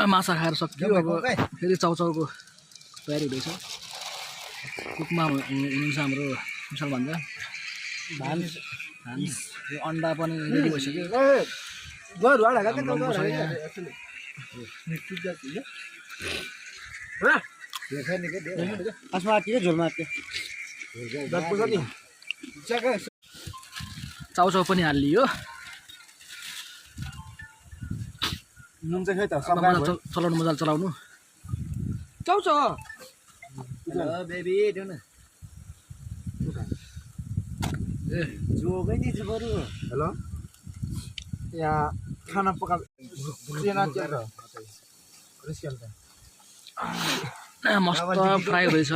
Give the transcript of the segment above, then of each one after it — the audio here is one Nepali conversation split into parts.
माछा खाएर सक्यो अब फेरि चाउचाउको तयारी हुँदैछ कुकमा हुनुहुन्छ हाम्रो मिसाल भन्छ भान्स यो अन्डा पनि रेडी भइसक्यो चाउचाउ पनि हालियो चलाउनु मजाले चलाउनु चाउचाउ बेबी देऊ न हेलो यहाँ खाना पका मस्त फ्राई हुँदैछ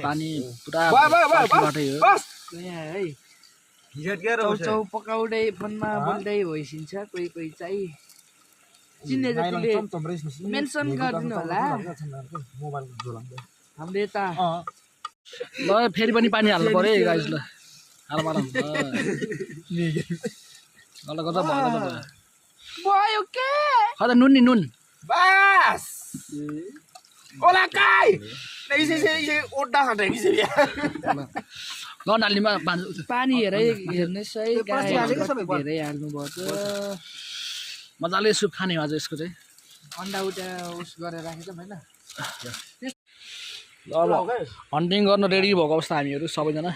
पानी पुरा बाटै हो चाउचाउ पकाउँदै फोनमा बोल्दै भइसिन्छ कोही कोही चाहिँ चिन्ने जतिले मेन्सन गरिदिनु होला हाम्रो यता ल फेरि पनि पानी हाल्नु पर्यो है गाइस ल हाल मारम ल गर्दा भयो के खदा नुन नि नुन बस ओला काय नहीं से ओड्डा खाने की से ल नालीमा पानी हेर्नुहोस् है धेरै हाल्नुपर्छ मजाले सुप खाने हो आज यसको चाहिँ अन्डा उठा उस गरेर राखेछ होइन ल अब हन्टिङ गर्न रेडी भएको अवस्था हामीहरू सबैजना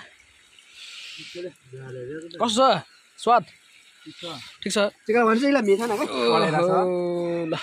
कस्तो छ स्वाद ठिक छ चिकन भन्छ ल मिठा न ल